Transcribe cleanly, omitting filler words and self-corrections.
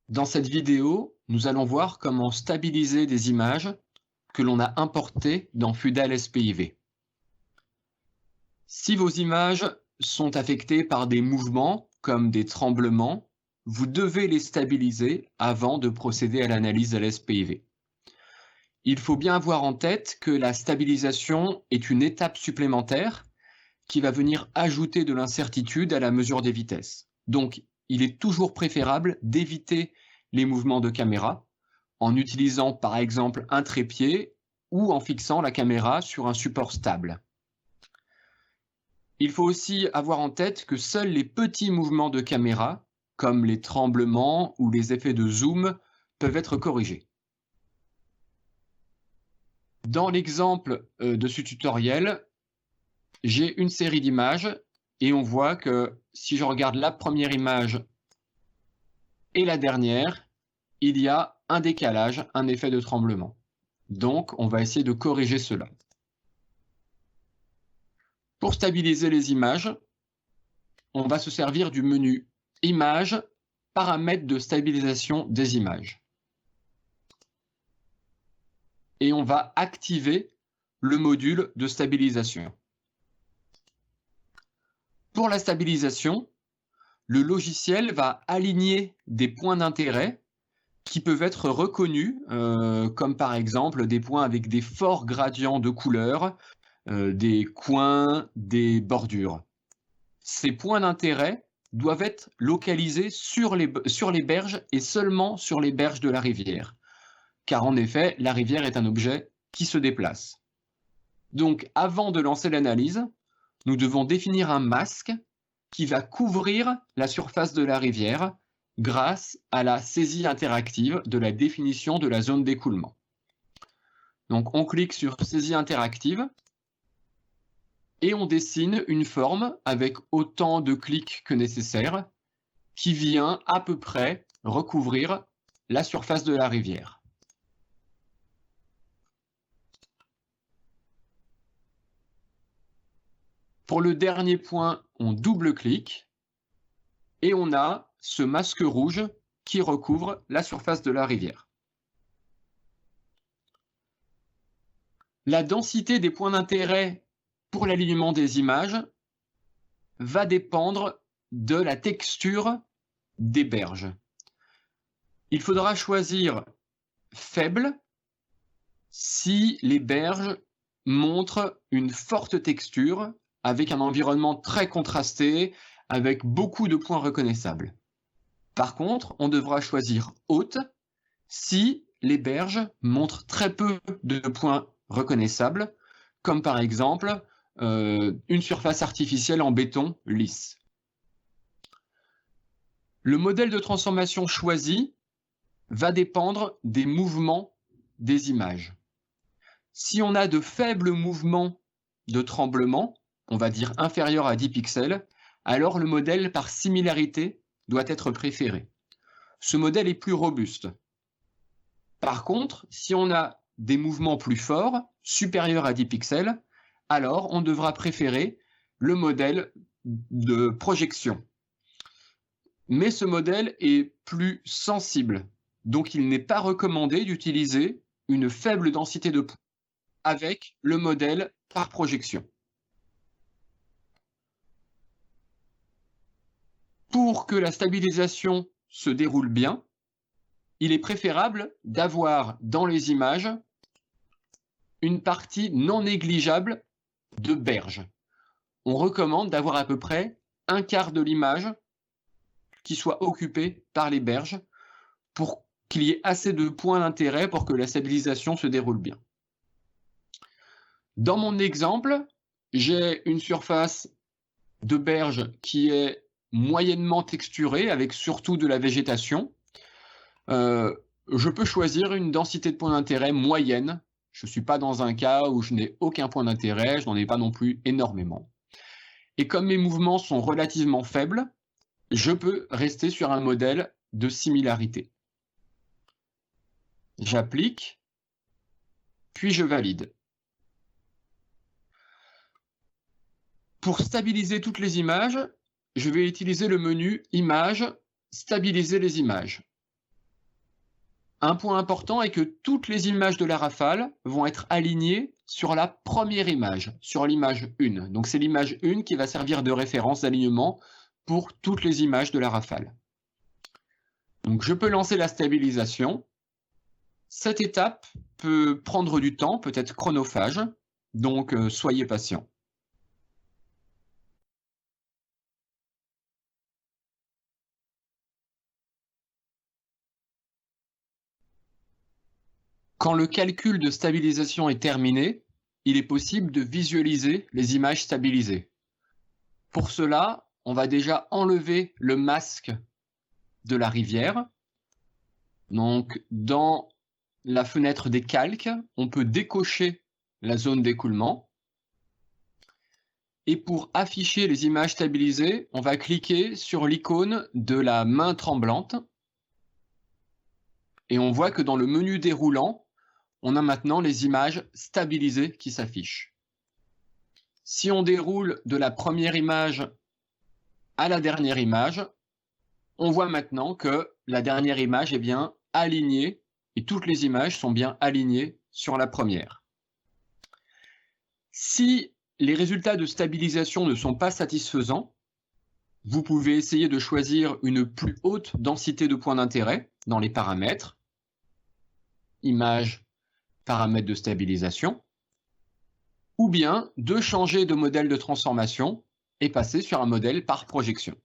Dans cette vidéo, nous allons voir comment stabiliser des images que l'on a importées dans Fudal SPIV. Si vos images sont affectées par des mouvements comme des tremblements, vous devez les stabiliser avant de procéder à l'analyse de l'SPIV. Il faut bien avoir en tête que la stabilisation est une étape supplémentaire qui va venir ajouter de l'incertitude à la mesure des vitesses. Donc, il est toujours préférable d'éviter les mouvements de caméra en utilisant par exemple un trépied ou en fixant la caméra sur un support stable. Il faut aussi avoir en tête que seuls les petits mouvements de caméra, comme les tremblements ou les effets de zoom, peuvent être corrigés. Dans l'exemple de ce tutoriel, j'ai une série d'images et on voit que si je regarde la première image et la dernière, il y a un décalage, un effet de tremblement. Donc, on va essayer de corriger cela. Pour stabiliser les images, on va se servir du menu Images, paramètres de stabilisation des images. Et on va activer le module de stabilisation. Pour la stabilisation, le logiciel va aligner des points d'intérêt qui peuvent être reconnus, comme par exemple des points avec des forts gradients de couleur, des coins, des bordures. Ces points d'intérêt doivent être localisés sur les berges et seulement sur les berges de la rivière, car en effet, la rivière est un objet qui se déplace. Donc, avant de lancer l'analyse, nous devons définir un masque qui va couvrir la surface de la rivière grâce à la saisie interactive de la définition de la zone d'écoulement. Donc, on clique sur saisie interactive et on dessine une forme avec autant de clics que nécessaire qui vient à peu près recouvrir la surface de la rivière. Pour le dernier point, on double-clique et on a ce masque rouge qui recouvre la surface de la rivière. La densité des points d'intérêt pour l'alignement des images va dépendre de la texture des berges. Il faudra choisir faible si les berges montrent une forte texture avec un environnement très contrasté, avec beaucoup de points reconnaissables. Par contre, on devra choisir haute si les berges montrent très peu de points reconnaissables, comme par exemple une surface artificielle en béton lisse. Le modèle de transformation choisi va dépendre des mouvements des images. Si on a de faibles mouvements de tremblement, on va dire inférieur à 10 pixels, alors le modèle par similarité doit être préféré. Ce modèle est plus robuste. Par contre, si on a des mouvements plus forts, supérieurs à 10 pixels, alors on devra préférer le modèle de projection. Mais ce modèle est plus sensible, donc il n'est pas recommandé d'utiliser une faible densité de points avec le modèle par projection. Pour que la stabilisation se déroule bien, il est préférable d'avoir dans les images une partie non négligeable de berge. On recommande d'avoir à peu près un quart de l'image qui soit occupée par les berges pour qu'il y ait assez de points d'intérêt pour que la stabilisation se déroule bien. Dans mon exemple, j'ai une surface de berge qui est moyennement texturée avec surtout de la végétation. Je peux choisir une densité de points d'intérêt moyenne. Je ne suis pas dans un cas où je n'ai aucun point d'intérêt, je n'en ai pas non plus énormément. Et comme mes mouvements sont relativement faibles, je peux rester sur un modèle de similarité. J'applique, puis je valide. Pour stabiliser toutes les images, je vais utiliser le menu Images, stabiliser les images. Un point important est que toutes les images de la rafale vont être alignées sur la première image, sur l'image 1. Donc c'est l'image 1 qui va servir de référence d'alignement pour toutes les images de la rafale. Donc je peux lancer la stabilisation. Cette étape peut prendre du temps, peut être chronophage, donc soyez patient. Quand le calcul de stabilisation est terminé, il est possible de visualiser les images stabilisées. Pour cela, on va déjà enlever le masque de la rivière. Donc, dans la fenêtre des calques, on peut décocher la zone d'écoulement. Et pour afficher les images stabilisées, on va cliquer sur l'icône de la main tremblante. Et on voit que dans le menu déroulant, on a maintenant les images stabilisées qui s'affichent. Si on déroule de la première image à la dernière image, on voit maintenant que la dernière image est bien alignée et toutes les images sont bien alignées sur la première. Si les résultats de stabilisation ne sont pas satisfaisants, vous pouvez essayer de choisir une plus haute densité de points d'intérêt dans les paramètres, image, paramètres de stabilisation, ou bien de changer de modèle de transformation et passer sur un modèle par projection.